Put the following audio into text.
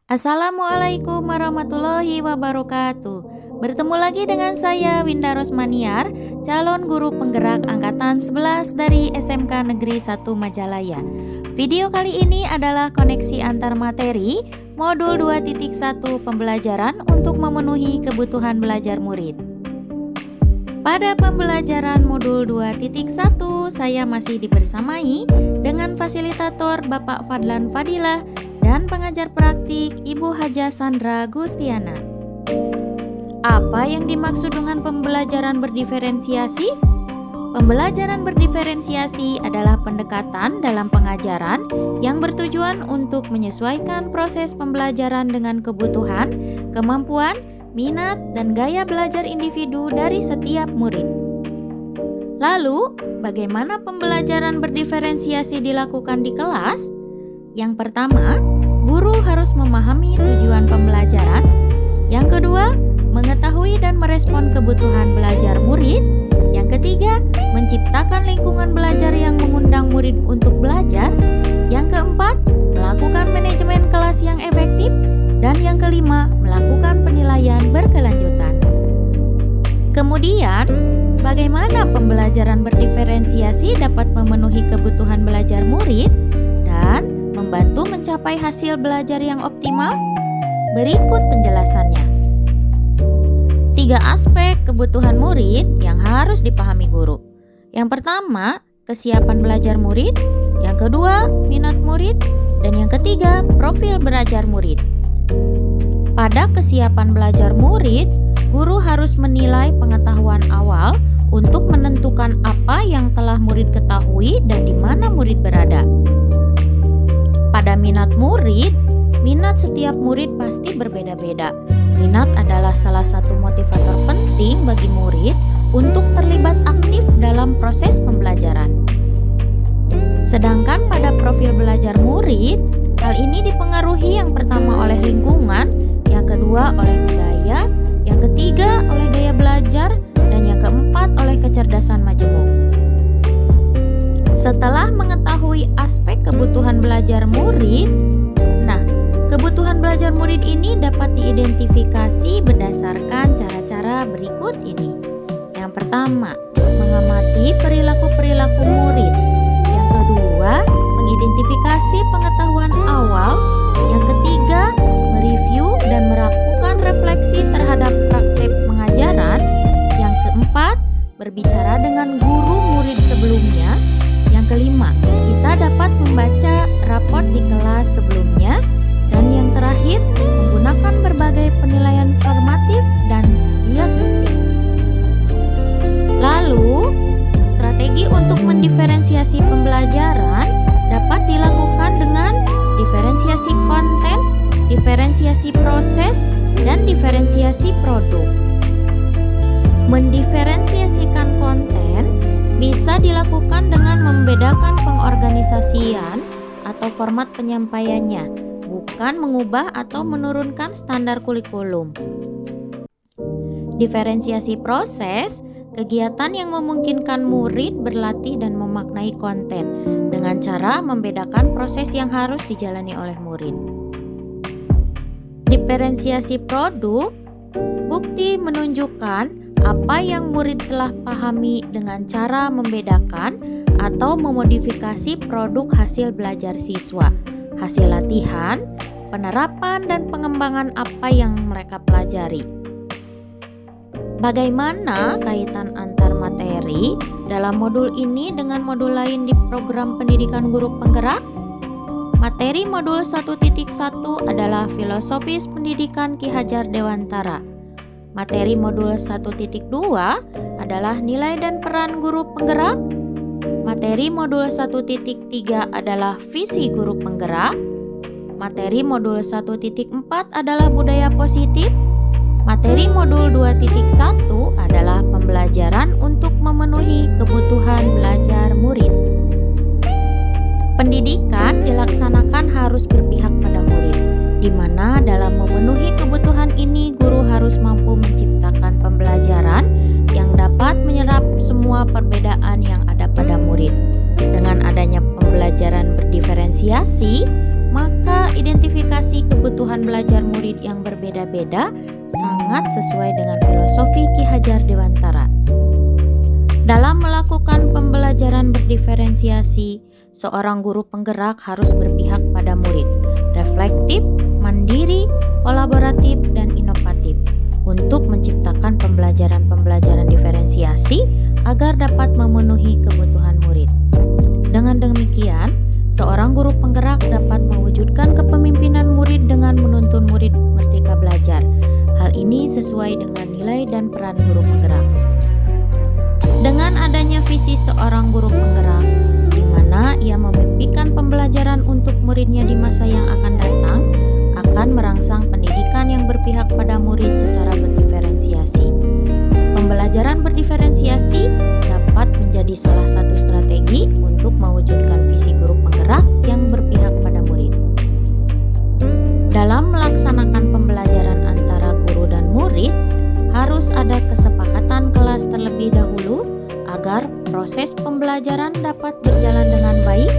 Assalamualaikum warahmatullahi wabarakatuh. Bertemu lagi dengan saya Winda Rosmaniar, calon guru penggerak angkatan 11 dari SMK Negeri 1 Majalaya. Video kali ini adalah koneksi antar materi modul 2.1 pembelajaran untuk memenuhi kebutuhan belajar murid. Pada pembelajaran modul 2.1 saya masih dibersamai dengan fasilitator Bapak Fadlan Fadilah dan pengajar praktik Ibu Haja Sandra Gustiana. Apa yang dimaksud dengan pembelajaran berdiferensiasi? Pembelajaran berdiferensiasi adalah pendekatan dalam pengajaran yang bertujuan untuk menyesuaikan proses pembelajaran dengan kebutuhan, kemampuan, minat, dan gaya belajar individu dari setiap murid. Lalu, bagaimana pembelajaran berdiferensiasi dilakukan di kelas? Yang pertama, guru harus memahami tujuan pembelajaran. Yang kedua, mengetahui dan merespon kebutuhan belajar murid. Yang ketiga, menciptakan lingkungan belajar yang mengundang murid untuk belajar. Yang keempat, melakukan manajemen kelas yang efektif. Dan yang kelima, melakukan penilaian berkelanjutan. Kemudian, bagaimana pembelajaran berdiferensiasi dapat memenuhi kebutuhan belajar murid dan membantu mencapai hasil belajar yang optimal? Berikut penjelasannya. 3 aspek kebutuhan murid yang harus dipahami guru. Yang pertama, kesiapan belajar murid. Yang kedua, minat murid. Dan yang ketiga, profil belajar murid. Pada kesiapan belajar murid, guru harus menilai pengetahuan awal untuk menentukan apa yang telah murid ketahui dan di mana murid berada. Pada minat murid, minat setiap murid pasti berbeda-beda. Minat adalah salah satu motivator penting bagi murid untuk terlibat aktif dalam proses pembelajaran. Sedangkan pada profil belajar murid, hal ini dipengaruhi yang pertama oleh lingkungan, yang kedua oleh budaya, yang ketiga oleh gaya belajar, dan yang keempat oleh kecerdasan majemuk. Setelah mengetahui aspek kebutuhan belajar murid, kebutuhan belajar murid ini dapat diidentifikasi berdasarkan cara-cara berikut ini. Yang pertama, mengamati perilaku-perilaku murid. Yang kedua, mengidentifikasi pengetahuan awal. Yang ketiga, mereview dan melakukan refleksi terhadap praktek pengajaran. Yang keempat, berbicara dengan guru murid sebelumnya. Yang kelima, kita dapat membaca raport di kelas sebelumnya. Dan yang terakhir, menggunakan berbagai penilaian formatif dan diagnostik. Lalu, strategi untuk mendiferensiasi pembelajaran dapat dilakukan dengan diferensiasi konten, diferensiasi proses, dan diferensiasi produk. Mendiferensiasikan konten bisa dilakukan dengan membedakan pengorganisasian atau format penyampaiannya, bukan mengubah atau menurunkan standar kurikulum. Diferensiasi proses, kegiatan yang memungkinkan murid berlatih dan memaknai konten dengan cara membedakan proses yang harus dijalani oleh murid. Diferensiasi produk, bukti menunjukkan apa yang murid telah pahami dengan cara membedakan atau memodifikasi produk hasil belajar siswa, hasil latihan, penerapan, dan pengembangan apa yang mereka pelajari. Bagaimana kaitan antar materi dalam modul ini dengan modul lain di program pendidikan guru penggerak? Materi modul 1.1 adalah Filosofis Pendidikan Ki Hajar Dewantara. Materi modul 1.2 adalah Nilai dan Peran Guru Penggerak. Materi modul 1.3 adalah Visi Guru Penggerak. Materi modul 1.4 adalah Budaya Positif. Materi modul 2.1 adalah Pembelajaran untuk memenuhi kebutuhan belajar murid. Pendidikan dilaksanakan harus berpihak pada murid, di mana dalam memenuhi kebutuhan ini guru harus mampu menciptakan pembelajaran yang dapat menyerap semua perbedaan yang ada pada murid. Dengan adanya pembelajaran berdiferensiasi, maka identifikasi kebutuhan belajar murid yang berbeda-beda sangat sesuai dengan filosofi Ki Hajar Dewantara. Dalam melakukan pembelajaran berdiferensiasi, seorang guru penggerak harus berpihak pada murid, reflektif, mandiri, kolaboratif, dan inovatif untuk menciptakan pembelajaran diferensiasi agar dapat memenuhi kebutuhan murid. Dengan demikian, seorang guru penggerak dapat mewujudkan kepemimpinan murid dengan menuntun murid merdeka belajar. Hal ini sesuai dengan nilai dan peran guru penggerak. Dengan adanya visi seorang guru penggerak, di mana ia memimpikan pembelajaran untuk muridnya di masa yang akan datang, akan merangsang pendidikan yang berpihak pada murid secara berdiferensiasi. Pembelajaran berdiferensiasi dapat menjadi salah satu strategi untuk mewujudkan visi guru penggerak yang berpihak pada murid. Dalam melaksanakan pembelajaran antara guru dan murid, harus ada kesepakatan kelas terlebih dahulu agar proses pembelajaran dapat berjalan dengan baik